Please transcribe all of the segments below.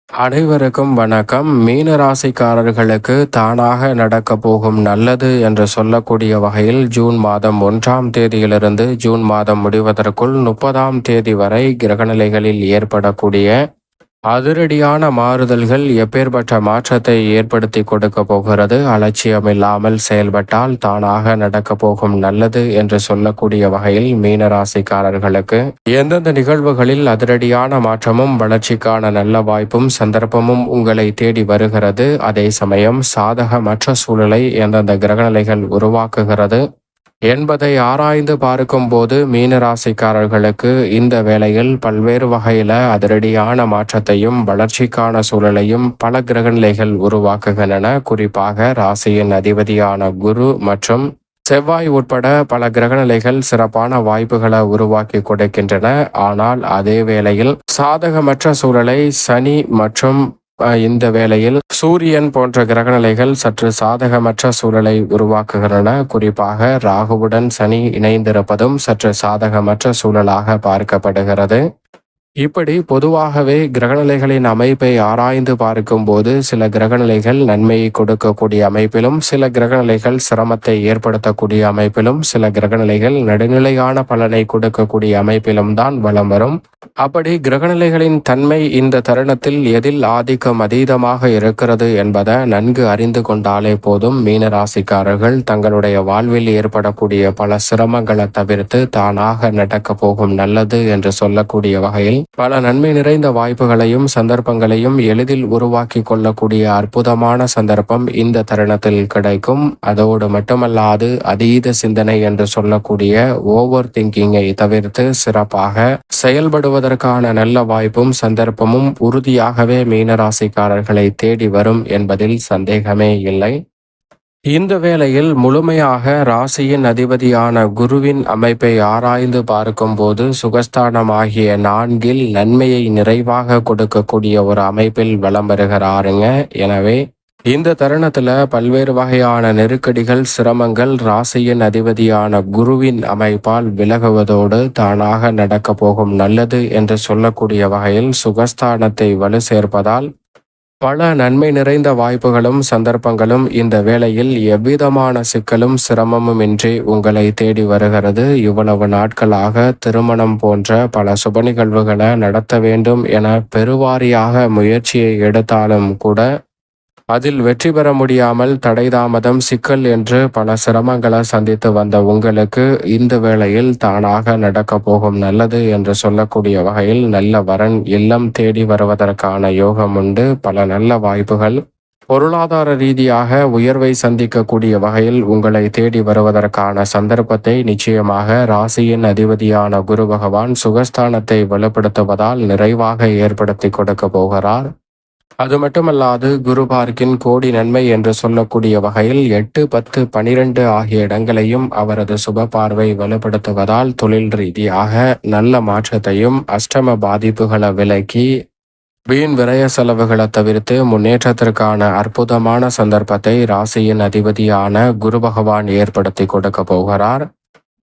அனைவருக்கும் வணக்கம். மீன ராசிக்காரர்களுக்கு தானாக நடக்கப் போகும் நல்லது என்று சொல்லக்கூடிய வகையில் ஜூன் மாதம் 1ஆம் தேதியிலிருந்து ஜூன் மாதம் முடிவதற்குள் 30ஆம் தேதி வரை கிரகநிலைகளில் ஏற்படக்கூடிய அதிரடியான மாறுதல்கள் எப்பேற்பட்ட மாற்றத்தை ஏற்படுத்தி கொடுக்க போகிறது. அலட்சியமில்லாமல் செயல்பட்டால் தானாக நடக்க போகும் நல்லது என்று சொல்லக்கூடிய வகையில் மீனராசிக்காரர்களுக்கு எந்தெந்த நிகழ்வுகளில் அதிரடியான மாற்றமும் வளர்ச்சிக்கான நல்ல வாய்ப்பும் சந்தர்ப்பமும் உங்களை தேடி வருகிறது, அதே சமயம் சாதகமற்ற சூழலை எந்தெந்த கிரகநிலைகள் உருவாக்குகிறது என்பதை ஆராய்ந்து பார்க்கும்போது மீனராசிக்காரர்களுக்கு இந்த வேளையில் பல்வேறு வகையில அதிரடியான மாற்றத்தையும் வளர்ச்சிக்கான சூழலையும் பல கிரகநிலைகள் உருவாக்குகின்றன. குறிப்பாக ராசியின் அதிபதியான குரு மற்றும் செவ்வாய் உட்பட பல கிரகநிலைகள் சிறப்பான வாய்ப்புகளை உருவாக்கி கொடுக்கின்றன. ஆனால் அதே வேளையில் சாதகமற்ற சூழலை சனி மற்றும் இந்த வேளையில் சூரியன் போன்ற கிரகநிலைகள் சற்று சாதகமற்ற சூழலை உருவாக்குகின்றன. குறிப்பாக ராகுவுடன் சனி இணைந்திருப்பதும் சற்று சாதகமற்ற சூழலாக பார்க்கப்படுகிறது. இப்படி பொதுவாகவே கிரகநிலைகளின் அமைப்பை ஆராய்ந்து பார்க்கும்போது சில கிரகநிலைகள் நன்மையை கொடுக்கக்கூடிய அமைப்பிலும், சில கிரகநிலைகள் சிரமத்தை ஏற்படுத்தக்கூடிய அமைப்பிலும், சில கிரகநிலைகள் நடுநிலையான பலனை கொடுக்கக்கூடிய அமைப்பிலும் தான் வலம் வரும். அப்படி கிரகநிலைகளின் தன்மை இந்த தருணத்தில் எதில் ஆதிக்கம் அதீதமாக இருக்கிறது என்பதை நன்கு அறிந்து கொண்டாலே போதும். மீனராசிக்காரர்கள் தங்களுடைய வாழ்வில் ஏற்படக்கூடிய பல சிரமங்களை தவிர்த்து தானாக நடக்க போகும் நல்லது என்று சொல்லக்கூடிய வகையில் பல நன்மை நிறைந்த வாய்ப்புகளையும் சந்தர்ப்பங்களையும் எளிதில் உருவாக்கி கொள்ளக்கூடிய அற்புதமான சந்தர்ப்பம் இந்த தருணத்தில் கிடைக்கும். அதோடு மட்டுமல்லாது அதீத சிந்தனை என்று சொல்லக்கூடிய ஓவர் திங்கிங்கை தவிர்த்து சிறப்பாக செயல்படுவதற்கான நல்ல வாய்ப்பும் சந்தர்ப்பமும் உறுதியாகவே மீனராசிக்காரர்களை தேடி வரும் என்பதில் சந்தேகமே இல்லை. இந்த வேளையில் முழுமையாக ராசியின் அதிபதியான குருவின் அமைப்பை ஆராய்ந்து பார்க்கும்போது சுகஸ்தானமாகிய 4இல் நன்மையை நிறைவாக கொடுக்கக்கூடிய ஒரு அமைப்பில் வலம் வருகிறாருங்க. எனவே இந்த தருணத்துல பல்வேறு வகையான நெருக்கடிகள், சிரமங்கள் ராசியின் அதிபதியான குருவின் அமைப்பால் விலகுவதோடு தானாக நடக்க போகும் நல்லது என்று சொல்லக்கூடிய வகையில் சுகஸ்தானத்தை வலு சேர்ப்பதால் பல நன்மை நிறைந்த வாய்ப்புகளும் சந்தர்ப்பங்களும் இந்த வேளையில் எவ்விதமான சிக்கலும் சிரமமும் இன்றி உங்களை தேடி வருகிறது. இவ்வளவு நாட்களாக திருமணம் போன்ற பல சுப நிகழ்வுகளை நடத்த வேண்டும் என பெருவாரியாக முயற்சியை எடுத்தாலும் கூட அதில் வெற்றி பெற முடியாமல் தடை தாமதம் சிக்கல் என்று பல சிரமங்களை சந்தித்து வந்த உங்களுக்கு இந்த வேளையில் தானாக நடக்க போகும் நல்லது என்று சொல்லக்கூடிய வகையில் நல்ல வரன் இல்லம் தேடி வருவதற்கான யோகம் உண்டு. பல நல்ல வாய்ப்புகள் பொருளாதார ரீதியாக உயர்வை சந்திக்கக்கூடிய வகையில் உங்களை தேடி வருவதற்கான சந்தர்ப்பத்தை நிச்சயமாக ராசியின் அதிபதியான குரு பகவான் சுகஸ்தானத்தை வலுப்படுத்துவதால் நிறைவாக ஏற்படுத்தி கொடுக்க போகிறார். அது மட்டுமல்லாது குரு பார்க்கின் கோடி நன்மை என்று சொல்லக்கூடிய வகையில் 8, 10, 12 ஆகிய இடங்களையும் அவரது சுப பார்வை வலுப்படுத்துவதால் தொழில் ரீதியாக நல்ல மாற்றத்தையும் அஷ்டம பாதிப்புகளை விலக்கி வீண் விரய செலவுகளை தவிர்த்து முன்னேற்றத்திற்கான அற்புதமான சந்தர்ப்பத்தை ராசியின் அதிபதியான குரு பகவான் ஏற்படுத்தி கொடுக்க போகிறார்.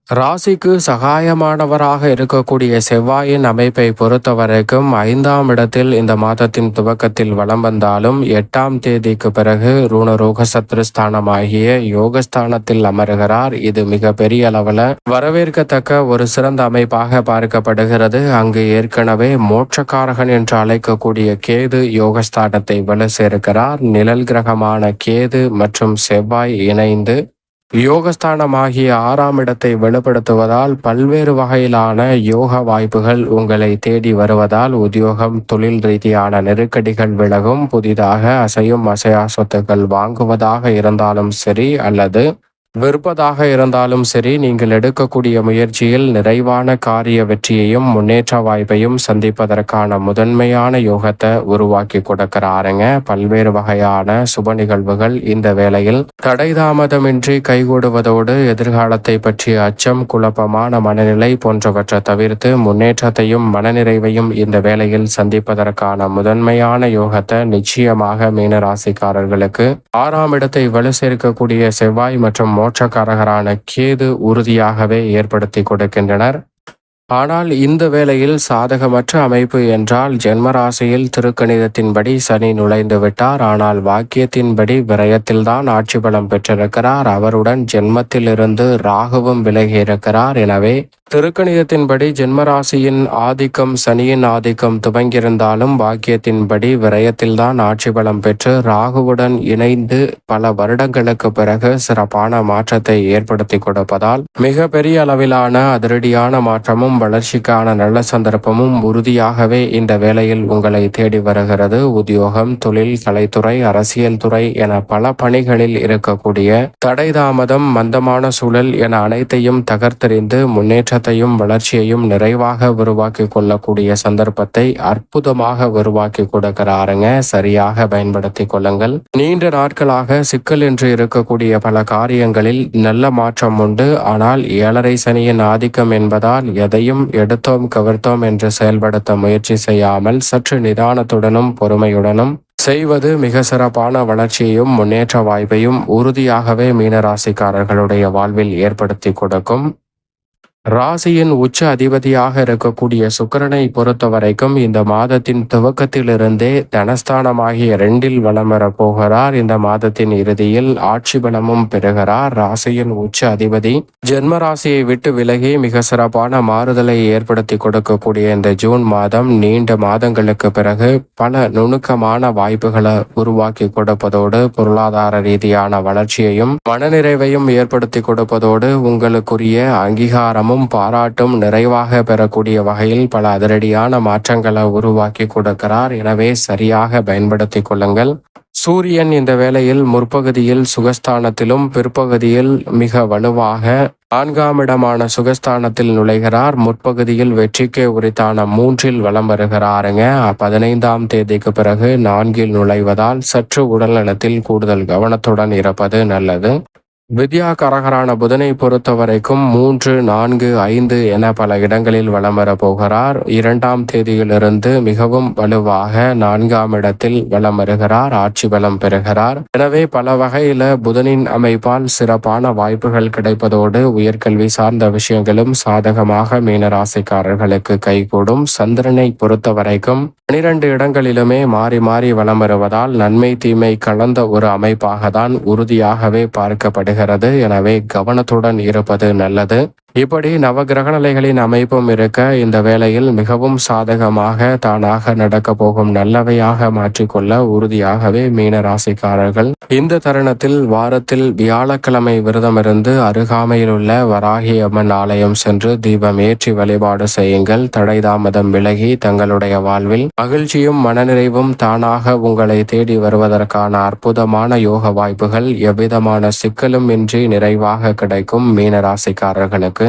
ராசிக்கு சகாயமானவராக இருக்கக்கூடிய செவ்வாயின் அமைப்பை பொறுத்தவரைக்கும் 5ஆம் இடத்தில் இந்த மாதத்தின் துவக்கத்தில் வலம் வந்தாலும் 8ஆம் தேதிக்கு பிறகு ருணரோக சத்ருஸ்தானமாகிய யோகஸ்தானத்தில் அமருகிறார். இது மிக பெரிய அளவில் வரவேற்கத்தக்க ஒரு சிறந்த அமைப்பாக பார்க்கப்படுகிறது. அங்கு ஏற்கனவே மோட்சக்காரகன் என்று அழைக்கக்கூடிய கேது யோகஸ்தானத்தை வலு சேர்க்கிறார். நிழல் கிரகமான கேது மற்றும் செவ்வாய் இணைந்து யோகஸ்தானமாகிய 6ஆம் இடத்தை வலுப்படுத்துவதால் பல்வேறு வகையிலான யோக வாய்ப்புகள் உங்களை தேடி வருவதால் உத்தியோகம், தொழில் ரீதியான நெருக்கடிகள் விலகும். புதிதாக அசையும் அசையா சொத்துக்கள் வாங்குவதாக இருந்தாலும் சரி அல்லது விற்பதாக இருந்தாலும் சரி, நீங்கள் எடுக்கக்கூடிய முயற்சியில் நிறைவான காரிய வெற்றியையும் முன்னேற்ற வாய்ப்பையும் சந்திப்பதற்கான முதன்மையான யோகத்தை உருவாக்கி கொடுக்கிறாருங்க. பல்வேறு வகையான சுப நிகழ்வுகள் இந்த வேளையில் தடை தாமதமின்றி கைகூடுவதோடு எதிர்காலத்தை பற்றிய அச்சம், குழப்பமான மனநிலை போன்றவற்றை தவிர்த்து முன்னேற்றத்தையும் மனநிறைவையும் இந்த வேளையில் சந்திப்பதற்கான முதன்மையான யோகத்தை நிச்சயமாக மீனராசிக்காரர்களுக்கு 6ஆம் இடத்தை வலு சேர்க்கக்கூடிய செவ்வாய் மற்றும் மோட்சக்காரகரான கேது உறுதியாகவே ஏற்படுத்தி கொடுக்கின்றனர். ஆனால் இந்த வேளையில் சாதகமற்ற அமைப்பு என்றால் ஜென்மராசியில் திருக்கணிதத்தின்படி சனி நுழைந்து விட்டார். ஆனால் வாக்கியத்தின்படி விரயத்தில்தான் ஆட்சி பலம் பெற்றிருக்கிறார். அவருடன் ஜென்மத்திலிருந்து ராகுவும் விலகி இருக்கிறார். எனவே திருக்கணிதத்தின்படி ஜென்மராசியின் ஆதிக்கம் சனியின் ஆதிக்கம் துவங்கியிருந்தாலும் வாக்கியத்தின்படி விரயத்தில்தான் ஆட்சி பலம் பெற்று ராகுவுடன் இணைந்து பல வருடங்களுக்கு பிறகு சிறப்பான மாற்றத்தை ஏற்படுத்தி கொடுப்பதால் மிக பெரிய அளவிலான அதிரடியான மாற்றமும் வளர்ச்சிக்கான நல்ல சந்தர்ப்பமும் உறுதியாகவே இந்த வேளையில் உங்களை தேடி வருகிறது. உத்தியோகம், தொழில், கலைத்துறை, அரசியல் துறை என பல பணிகளில் இருக்கக்கூடிய தடை தாமதம், மந்தமான சூழல் என அனைத்தையும் தகர்த்தெறிந்து முன்னேற்றத்தையும் வளர்ச்சியையும் நிறைவாக உருவாக்கி கொள்ளக்கூடிய சந்தர்ப்பத்தை அற்புதமாக உருவாக்கி கொடுக்கிறாருங்க. சரியாக பயன்படுத்திக் கொள்ளுங்கள். நீண்ட நாட்களாக சிக்கல் என்று இருக்கக்கூடிய பல காரியங்களில் நல்ல மாற்றம் உண்டு. ஆனால் 7.5 சனியின் ஆதிக்கம் என்பதால் எதையும் எடுத்தோம் கவிர்த்தோம் என்று செயல்படுத்த முயற்சி செய்யாமல் சற்று நிதானத்துடனும் பொறுமையுடனும் செய்வது மிக சிறப்பான வளர்ச்சியையும் முன்னேற்ற வாய்ப்பையும் உறுதியாகவே மீனராசிக்காரர்களுடைய வாழ்வில் ஏற்படுத்தி கொடுக்கும். ராசியின் உச்ச அதிபதியாக இருக்கக்கூடிய சுக்கிரனை பொறுத்த வரைக்கும் இந்த மாதத்தின் துவக்கத்திலிருந்தே தனஸ்தானமாகிய 2இல் வலம் வரப் போகிறார். இந்த மாதத்தின் இறுதியில் ஆட்சி பலமும் பெறுகிறார். ராசியின் உச்ச அதிபதி ஜென்ம ராசியை விட்டு விலகி மிக சிறப்பான மாறுதலை ஏற்படுத்தி கொடுக்கக்கூடிய இந்த ஜூன் மாதம் நீண்ட மாதங்களுக்கு பிறகு பல நுணுக்கமான வாய்ப்புகளை உருவாக்கி கொடுப்பதோடு பொருளாதார ரீதியான வளர்ச்சியையும் மனநிறைவையும் ஏற்படுத்தி கொடுப்பதோடு உங்களுக்குரிய அங்கீகாரமும் பாராட்டும் நிறைவாக பெறக்கூடிய வகையில் பல அதிரடியான மாற்றங்களை உருவாக்கி கொடுக்கிறார். எனவே சரியாக பயன்படுத்திக் கொள்ளுங்கள். சூரியன் இந்த வேளையில் முற்பகுதியில் சுகஸ்தானத்திலும் பிற்பகுதியில் மிக வலுவாக 4ஆம் இடமான சுகஸ்தானத்தில் நுழைகிறார். முற்பகுதியில் வெற்றிக்கு உரித்தான 3இல் வலம் வருகிறாருங்க. 15ஆம் தேதிக்கு பிறகு 4இல் நுழைவதால் சற்று உடல்நலத்தில் கூடுதல் கவனத்துடன் இருப்பது நல்லது. வித்யா கரகரான புதனை பொறுத்த வரைக்கும் 3, 4, 5 என பல இடங்களில் வலம் வர போகிறார். 2ஆம் தேதியிலிருந்து மிகவும் வலுவாக 4ஆம் இடத்தில் வலம் வருகிறார். ஆட்சி பலம் பெறுகிறார். எனவே பல வகையில புதனின் அமைப்பால் சிறப்பான வாய்ப்புகள் கிடைப்பதோடு உயர்கல்வி சார்ந்த விஷயங்களும் சாதகமாக மீனராசிக்காரர்களுக்கு கைகூடும். சந்திரனை பொறுத்த வரைக்கும் 12 இடங்களிலுமே மாறி மாறி வலம் வருவதால் நன்மை தீமை கலந்த ஒரு அமைப்பாக தான் உறுதியாகவே பார்க்கப்படுகிறது. எனவே கவனத்துடன் இருப்பது நல்லது. இப்படி நவகிரகநிலைகளின் அமைப்பும் இருக்க இந்த வேளையில் மிகவும் சாதகமாக தானாக நடக்க போகும் நல்லவையாக மாற்றிக்கொள்ள உறுதியாகவே மீன ராசிக்காரர்கள் இந்த தருணத்தில் வாரத்தில் வியாழக்கிழமை விரதமிருந்து அருகாமையில் உள்ள வராகி அம்மன் ஆலயம் சென்று தீபம் ஏற்றி வழிபாடு செய்யுங்கள். தடை தாமதம் விலகி தங்களுடைய வாழ்வில் மகிழ்ச்சியும் மனநிறைவும் தானாக உங்களை தேடி வருவதற்கான அற்புதமான யோக வாய்ப்புகள் எவ்விதமான சிக்கலும் இன்றி நிறைவாக கிடைக்கும் மீன ராசிக்காரர்களுக்கு